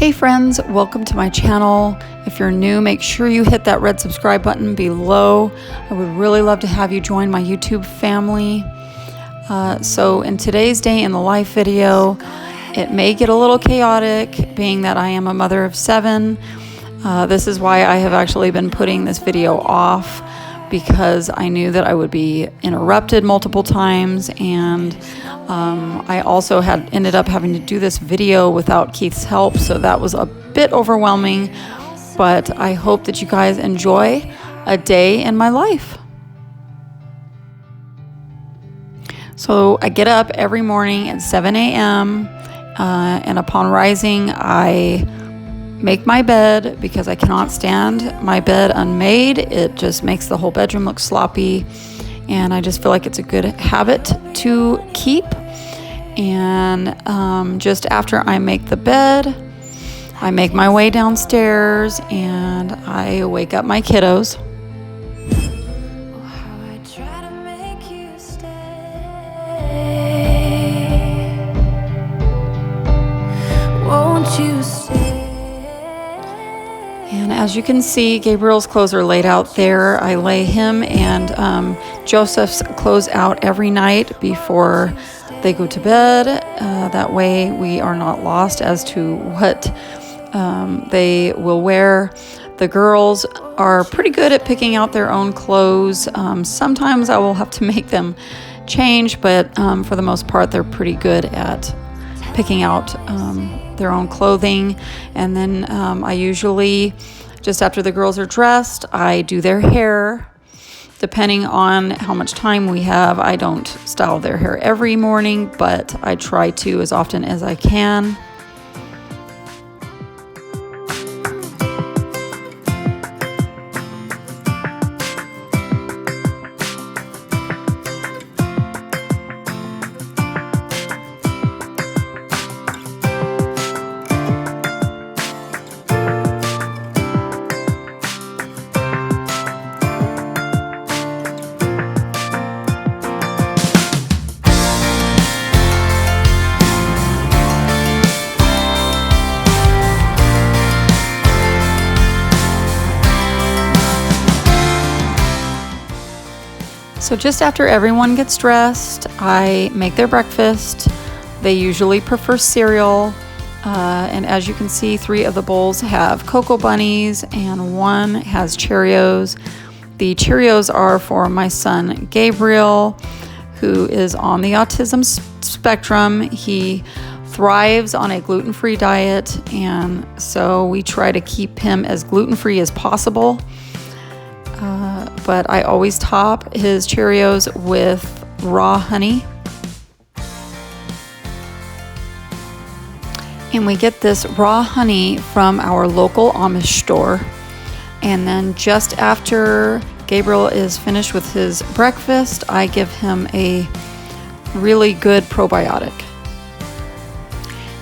Hey friends, welcome to my channel. If you're new, make sure you hit that red subscribe button below. I would really love to have you join my YouTube family. So in today's day in the life video, it may get a little chaotic being that I am a mother of 7. This is why I have actually been putting this video off, because I knew that I would be interrupted multiple times, and I also had ended up having to do this video without Keith's help, so that was a bit overwhelming, but I hope that you guys enjoy a day in my life. So I get up every morning at 7 a.m. And upon rising, I make my bed because I cannot stand my bed unmade. It just makes the whole bedroom look sloppy, and I just feel like it's a good habit to keep. And just after I make the bed, I make my way downstairs and I wake up my kiddos. And as you can see, Gabriel's clothes are laid out there. I lay him and Joseph's clothes out every night before they go to bed. That way we are not lost as to what they will wear. The girls are pretty good at picking out their own clothes. Sometimes I will have to make them change, but for the most part, they're pretty good at picking out their own clothing. And then I usually, just after the girls are dressed, I do their hair. Depending on how much time we have, I don't style their hair every morning, but I try to as often as I can. So just after everyone gets dressed, I make their breakfast. They usually prefer cereal. And as you can see, 3 of the bowls have Cocoa Bunnies and 1 has Cheerios. The Cheerios are for my son, Gabriel, who is on the autism spectrum. He thrives on a gluten-free diet, and so we try to keep him as gluten-free as possible. But I always top his Cheerios with raw honey. And we get this raw honey from our local Amish store. And then just after Gabriel is finished with his breakfast, I give him a really good probiotic.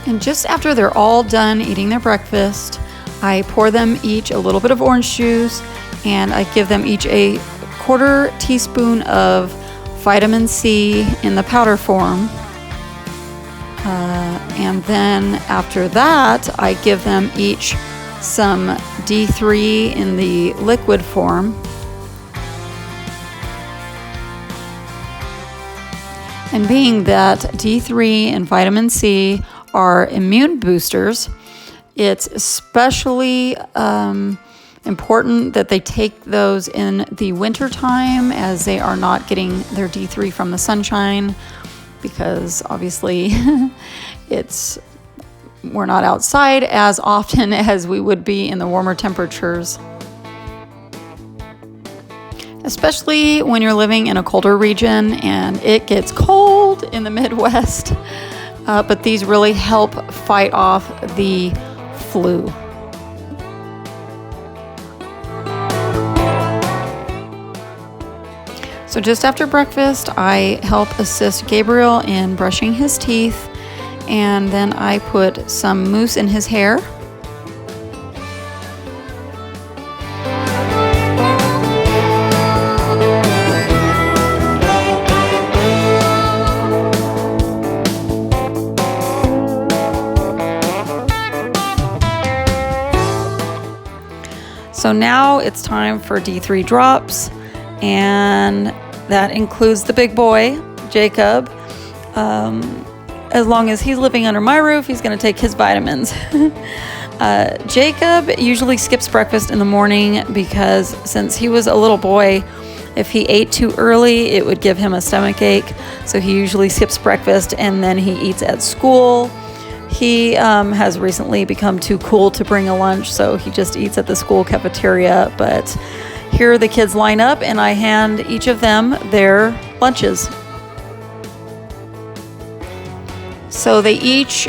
And just after they're all done eating their breakfast, I pour them each a little bit of orange juice, and I give them each a 1/4 teaspoon of vitamin C in the powder form. And then after that, I give them each some D3 in the liquid form. And being that D3 and vitamin C are immune boosters, it's especially important that they take those in the winter time, as they are not getting their D3 from the sunshine, because obviously we're not outside as often as we would be in the warmer temperatures. Especially when you're living in a colder region and it gets cold in the Midwest. But these really help fight off the flu. So just after breakfast, I help assist Gabriel in brushing his teeth, and then I put some mousse in his hair. So now it's time for D3 drops, and that includes the big boy, Jacob. As long as he's living under my roof, he's going to take his vitamins. Jacob usually skips breakfast in the morning because since he was a little boy, if he ate too early, it would give him a stomach ache. So he usually skips breakfast and then he eats at school. He has recently become too cool to bring a lunch, so he just eats at the school cafeteria. But here the kids line up and I hand each of them their lunches. So they each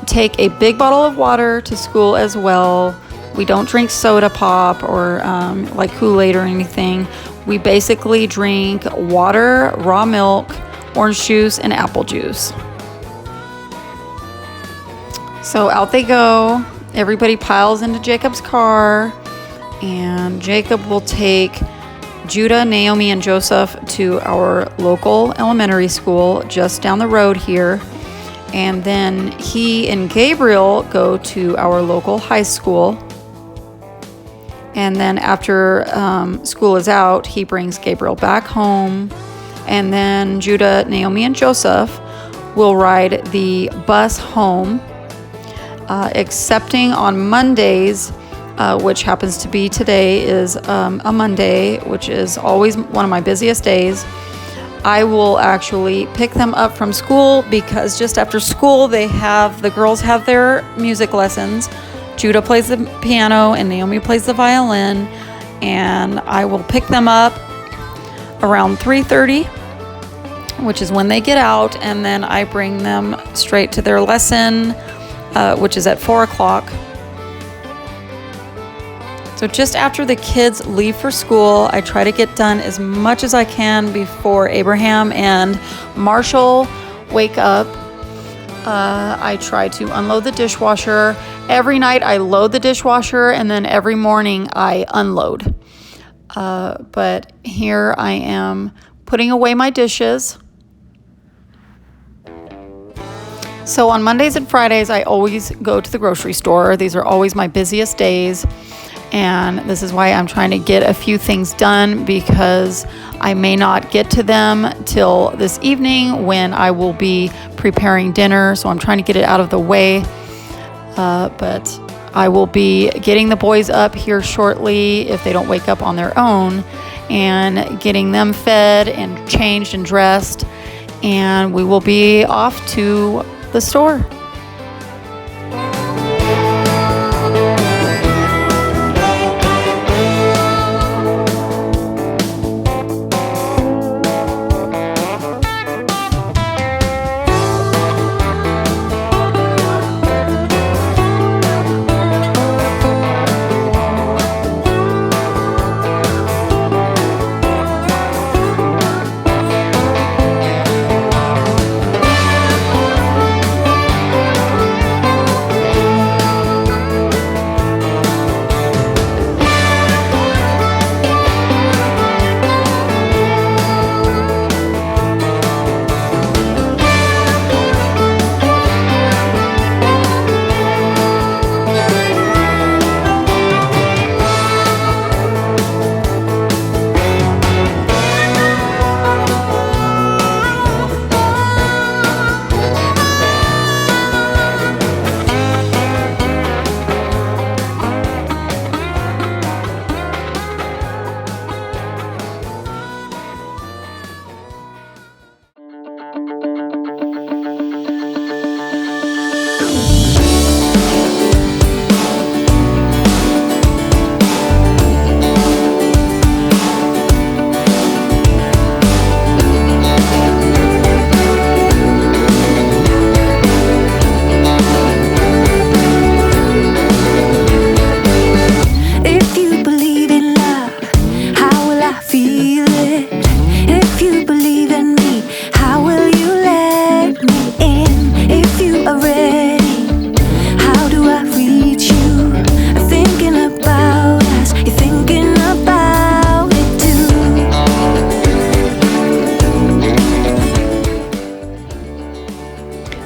take a big bottle of water to school as well. We don't drink soda pop or like Kool-Aid or anything. We basically drink water, raw milk, orange juice, and apple juice. So out they go. Everybody piles into Jacob's car, and Jacob will take Judah, Naomi, and Joseph to our local elementary school just down the road here. And then he and Gabriel go to our local high school. And then after school is out, he brings Gabriel back home. And then Judah, Naomi, and Joseph will ride the bus home, excepting on Mondays, which happens to be today is a Monday, which is always one of my busiest days. I will actually pick them up from school because just after school the girls have their music lessons. Judah plays the piano and Naomi plays the violin, and I will pick them up around 3:30, which is when they get out, and then I bring them straight to their lesson, which is at 4 o'clock. So just after the kids leave for school, I try to get done as much as I can before Abraham and Marshall wake up. I try to unload the dishwasher. Every night I load the dishwasher, and then every morning I unload. But here I am putting away my dishes. So on Mondays and Fridays, I always go to the grocery store. These are always my busiest days. And this is why I'm trying to get a few things done, because I may not get to them till this evening when I will be preparing dinner. So I'm trying to get it out of the way. But I will be getting the boys up here shortly if they don't wake up on their own, and getting them fed and changed and dressed. And we will be off to the store.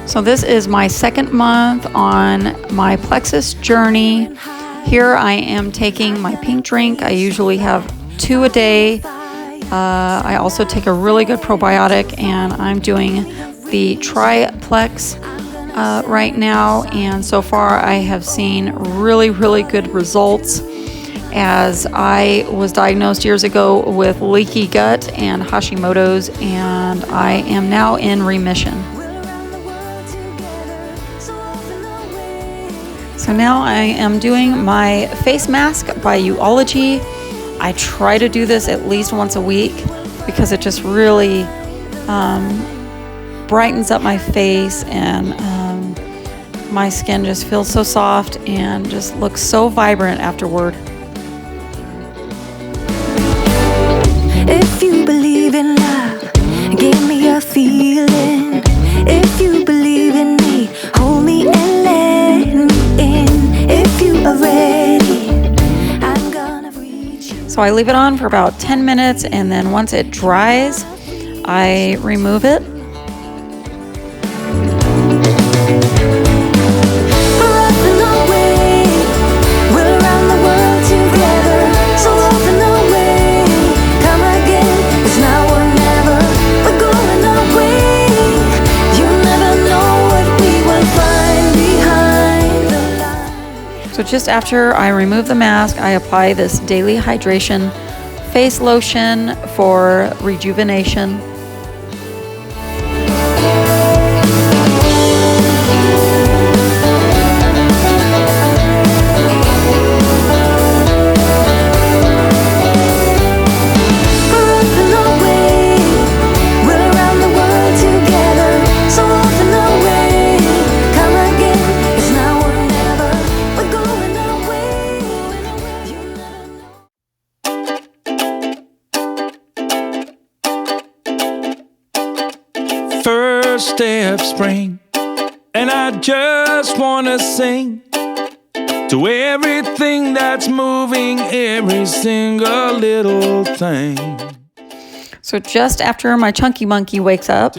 So this is my second month on my plexus journey. Here I am taking my pink drink. I usually have 2 a day. I also take a really good probiotic, and I'm doing the triplex right now, and so far I have seen really, really good results, as I was diagnosed years ago with leaky gut and Hashimoto's, and I am now in remission. So now I am doing my face mask by Uology. I try to do this at least once a week because it just really brightens up my face, and my skin just feels so soft and just looks so vibrant afterward. If you believe in love, give me a feeling. If you believe in me, hold me and let me in. If you are ready, I'm gonna reach you. So I leave it on for about 10 minutes, and then once it dries, I remove it. So just after I remove the mask, I apply this daily hydration face lotion for rejuvenation. First day of spring, and I just wanna sing to everything that's moving, every single little thing. So just after my chunky monkey wakes up,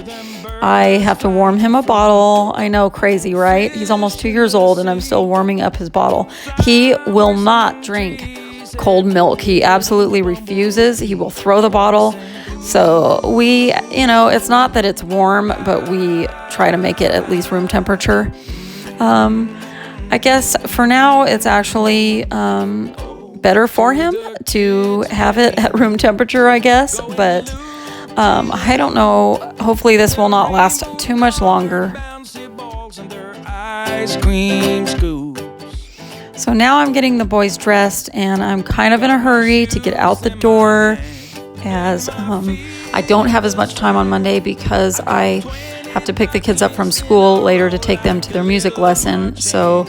I have to warm him a bottle. I know, crazy, right? He's almost 2 years old and I'm still warming up his bottle. He will not drink cold milk. He absolutely refuses. He will throw the bottle. So we, it's not that it's warm, but we try to make it at least room temperature. I guess for now it's actually better for him to have it at room temperature, I guess. But I don't know. Hopefully this will not last too much longer. So now I'm getting the boys dressed, and I'm kind of in a hurry to get out the door, as I don't have as much time on Monday because I have to pick the kids up from school later to take them to their music lesson. So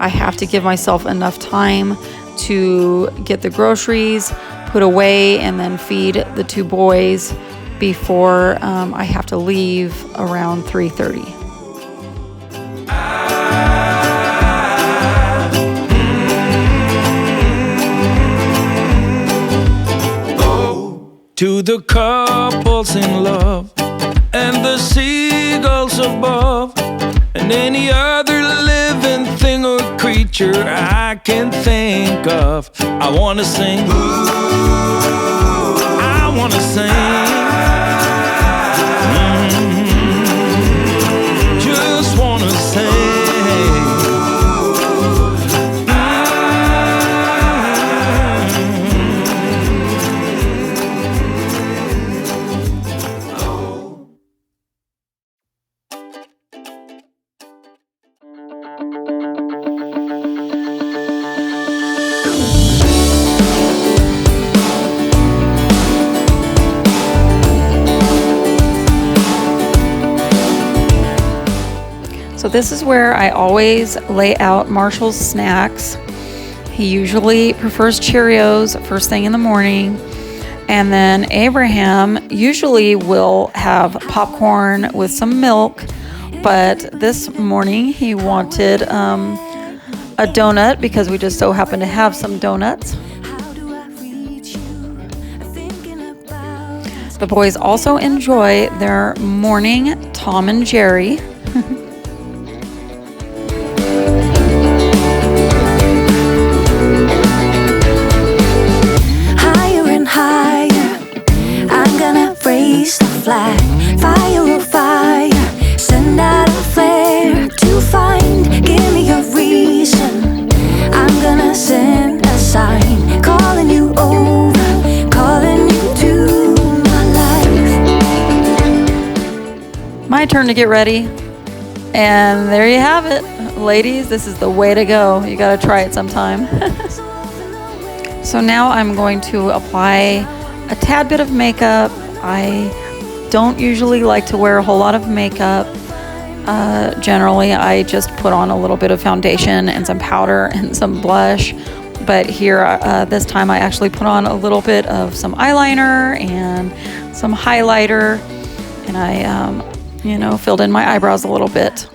I have to give myself enough time to get the groceries put away and then feed the 2 boys before I have to leave around 3:30. To the couples in love, and the seagulls above, and any other living thing or creature I can think of, I wanna sing. I wanna sing. Just wanna sing. So this is where I always lay out Marshall's snacks. He usually prefers Cheerios first thing in the morning. And then Abraham usually will have popcorn with some milk. But this morning he wanted a donut because we just so happen to have some donuts. The boys also enjoy their morning Tom and Jerry. flag. Fire, oh fire, send out a flare to find. Give me a reason. I'm gonna send a sign, calling you over, calling you to my life. My turn to get ready. And there you have it. Ladies, this is the way to go. You gotta try it sometime. So now I'm going to apply a tad bit of makeup. I don't usually like to wear a whole lot of makeup. Generally, I just put on a little bit of foundation and some powder and some blush. But here, this time I actually put on a little bit of some eyeliner and some highlighter. And I, filled in my eyebrows a little bit.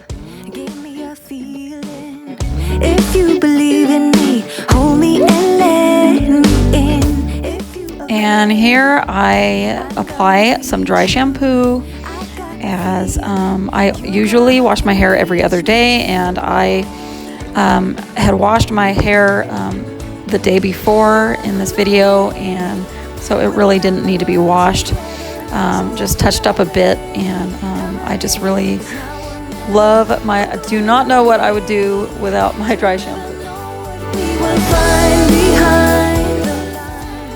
If you believe in me, hold me and let me in. And here I apply some dry shampoo, as I usually wash my hair every other day, and I had washed my hair the day before in this video, and so it really didn't need to be washed. Just touched up a bit, and I just really love I do not know what I would do without my dry shampoo.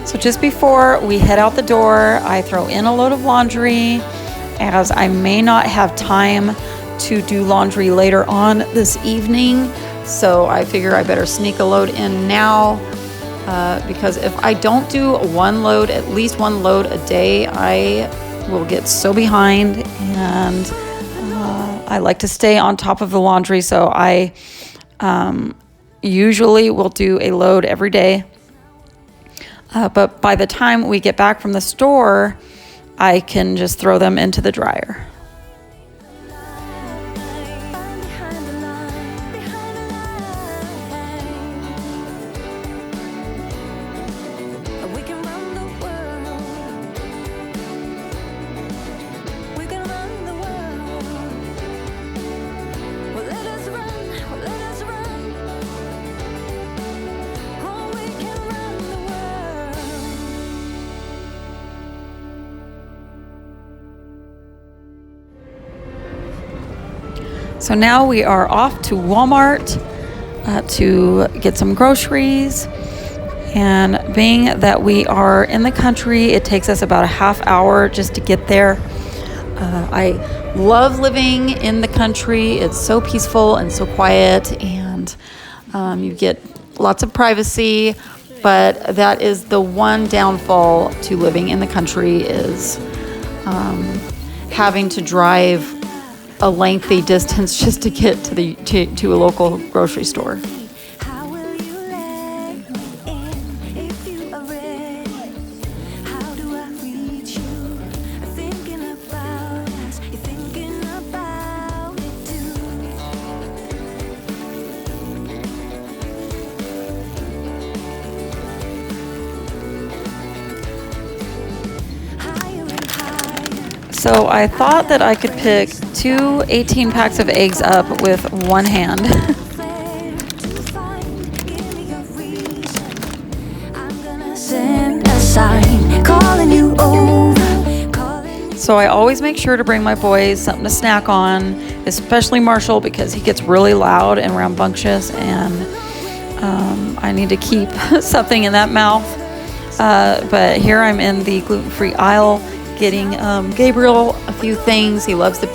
So just before we head out the door, I throw in a load of laundry, as I may not have time to do laundry later on this evening. So I figure I better sneak a load in now, because if I don't do at least one load a day, I will get so behind, and I like to stay on top of the laundry, so I usually will do a load every day. But by the time we get back from the store, I can just throw them into the dryer. So now we are off to Walmart to get some groceries. And being that we are in the country, it takes us about a half hour just to get there. I love living in the country. It's so peaceful and so quiet, and you get lots of privacy. But that is the one downfall to living in the country, is having to drive a lengthy distance just to get to a local grocery store. So I thought that I could pick 2 18 packs of eggs up with one hand. So I always make sure to bring my boys something to snack on, especially Marshall, because he gets really loud and rambunctious, and I need to keep something in that mouth. But here I'm in the gluten-free aisle, getting Gabriel a few things. He loves the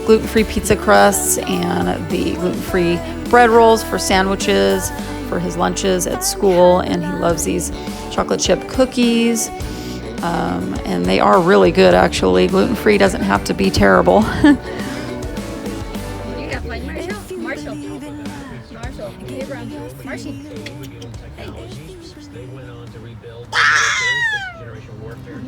gluten-free pizza crusts and the gluten-free bread rolls for sandwiches for his lunches at school, and he loves these chocolate chip cookies, and they are really good, actually. Gluten-free doesn't have to be terrible. You got one, Marshall, Gabriel, Marcy. They went on to rebuild generation warfare.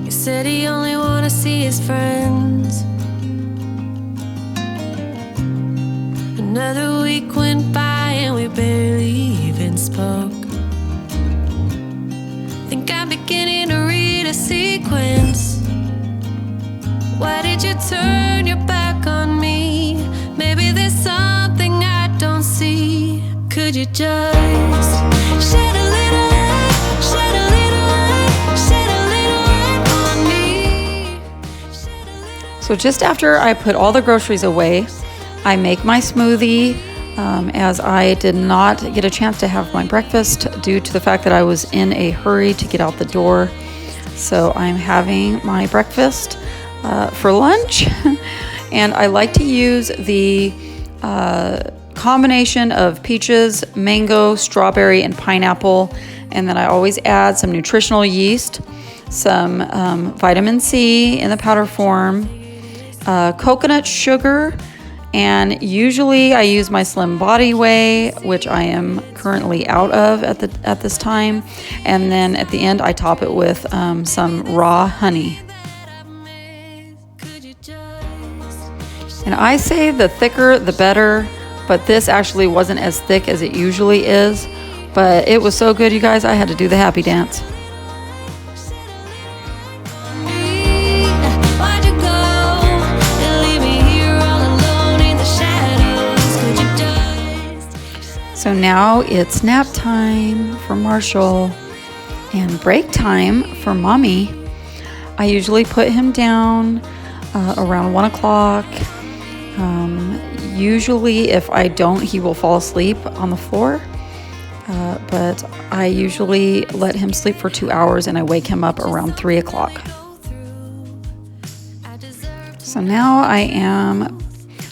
He said he only wanna see his friends. Another week went by and we barely even spoke. Think I'm beginning to read a sequence. Why did you turn your back on me? Could you just shed a little light, shed a little light, shed a little light on me? So just after I put all the groceries away, I make my smoothie, as I did not get a chance to have my breakfast due to the fact that I was in a hurry to get out the door. So I'm having my breakfast for lunch, and I like to use the combination of peaches, mango, strawberry, and pineapple, and then I always add some nutritional yeast, some vitamin C in the powder form, coconut sugar, and usually I use my Slim Body Whey, which I am currently out of at this time, and then at the end I top it with some raw honey. And I say the thicker the better, but this actually wasn't as thick as it usually is, but it was so good, you guys, I had to do the happy dance. So now it's nap time for Marshall and break time for Mommy. I usually put him down around 1 o'clock. Usually if I don't, he will fall asleep on the floor. But I usually let him sleep for 2 hours and I wake him up around 3 o'clock. So now I am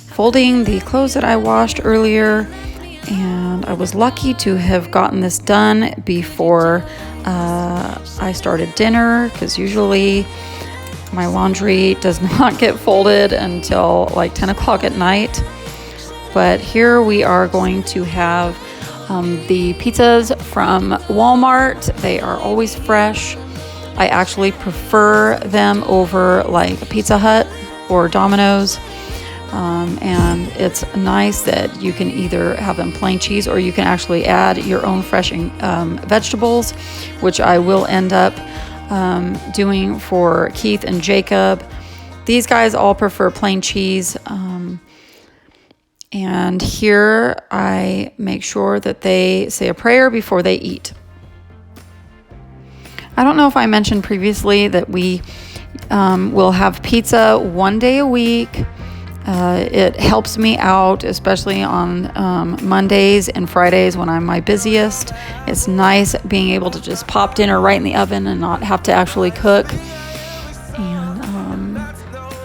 folding the clothes that I washed earlier, and I was lucky to have gotten this done before I started dinner, because usually my laundry does not get folded until like 10 o'clock at night. But here we are going to have the pizzas from Walmart. They are always fresh. I actually prefer them over like Pizza Hut or Domino's. And it's nice that you can either have them plain cheese or you can actually add your own fresh vegetables, which I will end up doing for Keith and Jacob. These guys all prefer plain cheese. And here I make sure that they say a prayer before they eat. I don't know if I mentioned previously that we will have pizza 1 day a week. It helps me out, especially on Mondays and Fridays when I'm my busiest. It's nice being able to just pop dinner right in the oven and not have to actually cook. And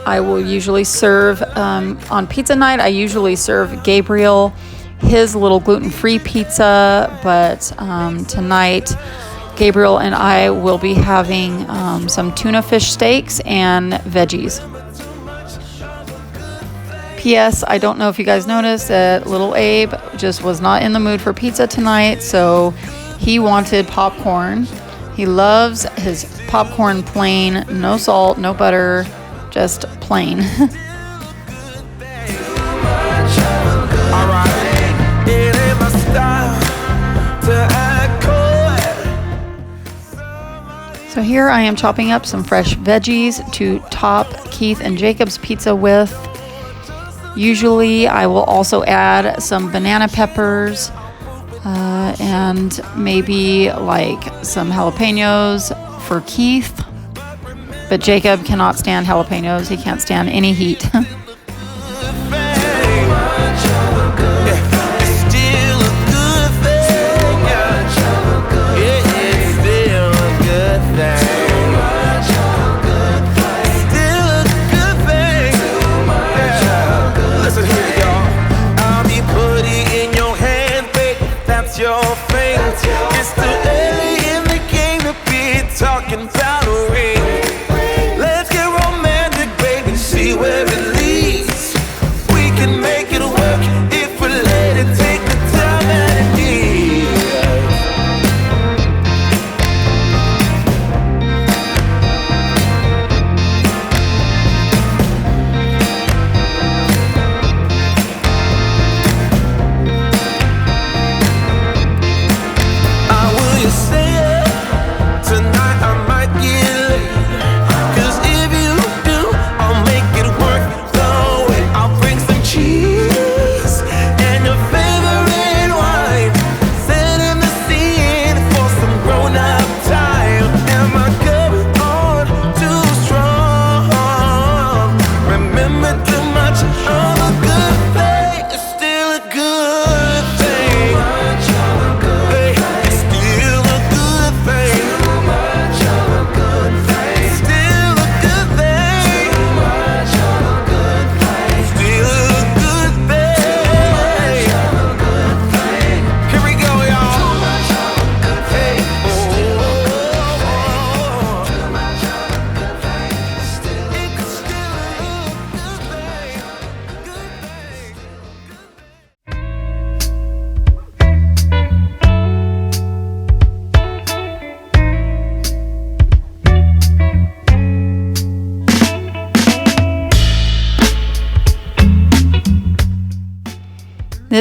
I will usually serve, on pizza night, I usually serve Gabriel his little gluten-free pizza, but tonight Gabriel and I will be having some tuna fish steaks and veggies. P.S. I don't know if you guys noticed that little Abe just was not in the mood for pizza tonight, so he wanted popcorn. He loves his popcorn plain, no salt, no butter, just plain. So here I am chopping up some fresh veggies to top Keith and Jacob's pizza with. Usually I will also add some banana peppers and maybe like some jalapenos for Keith. But Jacob cannot stand jalapenos. He can't stand any heat. Talking about a ring. Let's get romantic, baby. See where it leads.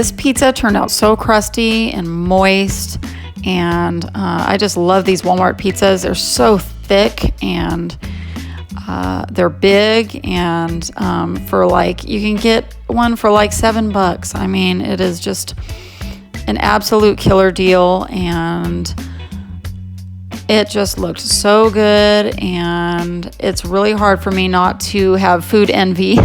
this pizza turned out so crusty and moist, and I just love these Walmart pizzas. They're so thick, and they're big, and for like, you can get one for like $7. I mean, it is just an absolute killer deal, and it just looked so good, and it's really hard for me not to have food envy.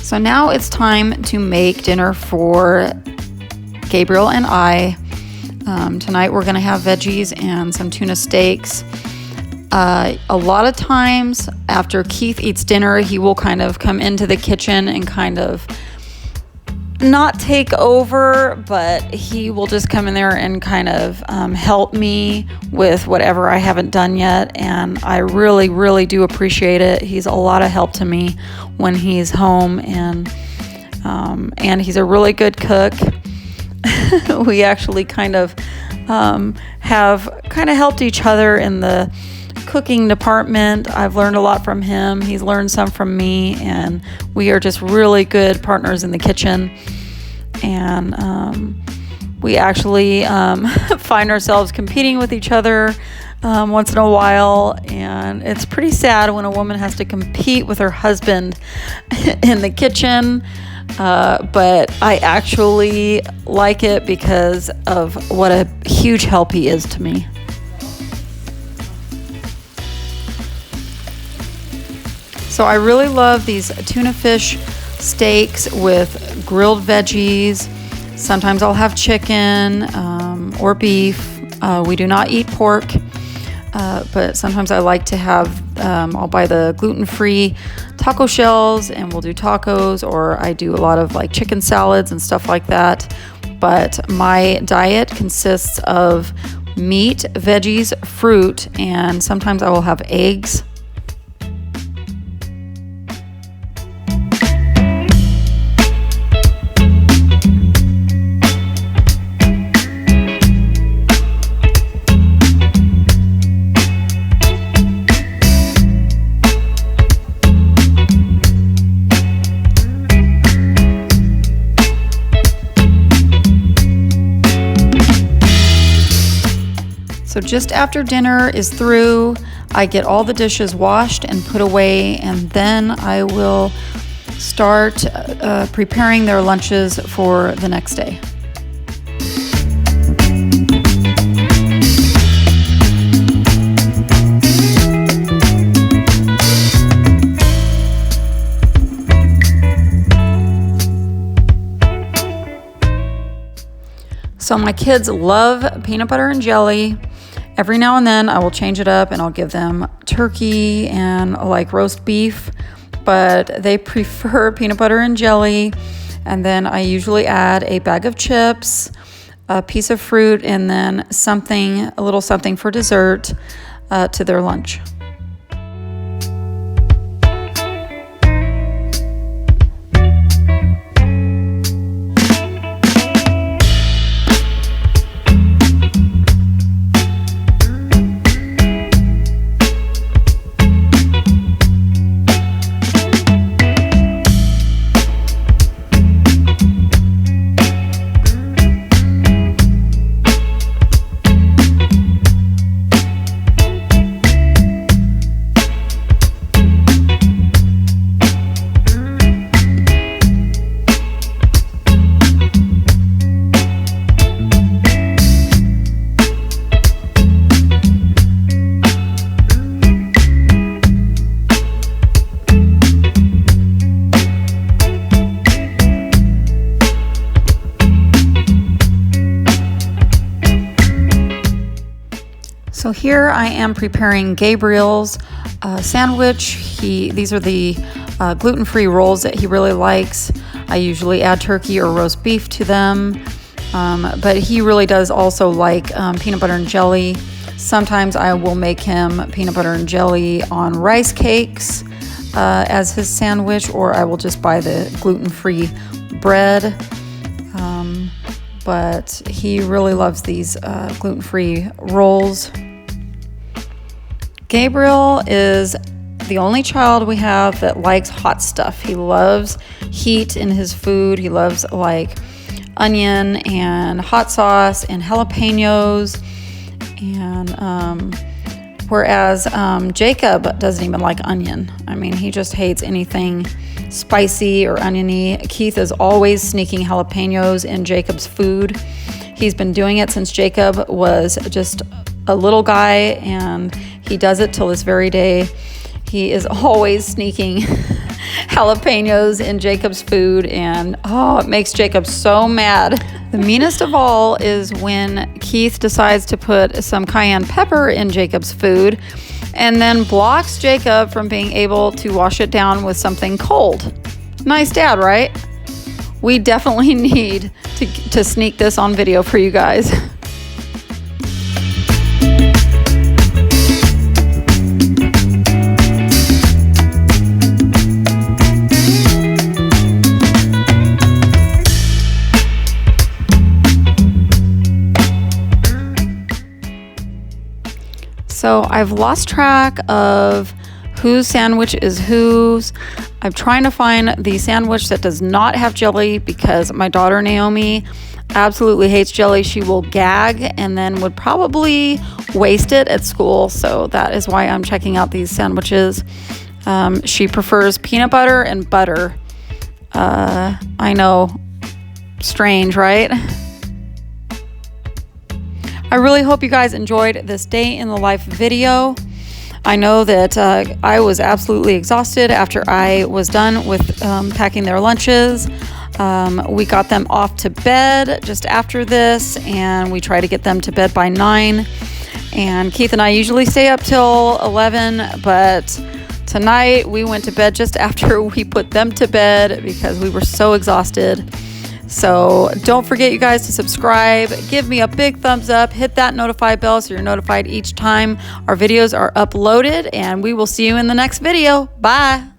So now it's time to make dinner for Gabriel and I. Tonight we're going to have veggies and some tuna steaks. A lot of times after Keith eats dinner, he will kind of come into the kitchen and kind of not take over, but he will just come in there and kind of help me with whatever I haven't done yet. And I really, really do appreciate it. He's a lot of help to me when he's home, and he's a really good cook. We actually kind of have helped each other in the cooking department. I've learned a lot from him. He's learned some from me, and we are just really good partners in the kitchen. And we actually find ourselves competing with each other once in a while, and it's pretty sad when a woman has to compete with her husband in the kitchen, but I actually like it because of what a huge help he is to me. So I really love these tuna fish steaks with grilled veggies. Sometimes I'll have chicken or beef. We do not eat pork, but sometimes I like to have, I'll buy the gluten-free taco shells and we'll do tacos, or I do a lot of like chicken salads and stuff like that. But my diet consists of meat, veggies, fruit, and sometimes I will have eggs. So just after dinner is through, I get all the dishes washed and put away, and then I will start preparing their lunches for the next day. So my kids love peanut butter and jelly. Every now and then I will change it up and I'll give them turkey and like roast beef, but they prefer peanut butter and jelly. And then I usually add a bag of chips, a piece of fruit, and then a little something for dessert to their lunch. So here I am preparing Gabriel's sandwich. These are the gluten-free rolls that he really likes. I usually add turkey or roast beef to them, but he really does also like peanut butter and jelly. Sometimes I will make him peanut butter and jelly on rice cakes as his sandwich, or I will just buy the gluten-free bread. But he really loves these gluten-free rolls. Gabriel is the only child we have that likes hot stuff. He loves heat in his food. He loves like onion and hot sauce and jalapenos. And whereas Jacob doesn't even like onion. I mean, he just hates anything spicy or oniony. Keith is always sneaking jalapenos in Jacob's food. He's been doing it since Jacob was just a little guy, and he does it till this very day. He is always sneaking jalapenos in Jacob's food, and it makes Jacob so mad. The meanest of all is when Keith decides to put some cayenne pepper in Jacob's food and then blocks Jacob from being able to wash it down with something cold. Nice dad, right? We definitely need to sneak this on video for you guys. So I've lost track of whose sandwich is whose. I'm trying to find the sandwich that does not have jelly because my daughter Naomi absolutely hates jelly. She will gag and then would probably waste it at school. So that is why I'm checking out these sandwiches. She prefers peanut butter and butter. I know, strange, right? I really hope you guys enjoyed this day in the life video. I know that I was absolutely exhausted after I was done with packing their lunches. We got them off to bed just after this, and we try to get them to bed by 9. And Keith and I usually stay up till 11, but tonight we went to bed just after we put them to bed because we were so exhausted. So don't forget, you guys, to subscribe, give me a big thumbs up, hit that notify bell so you're notified each time our videos are uploaded, and we will see you in the next video. Bye.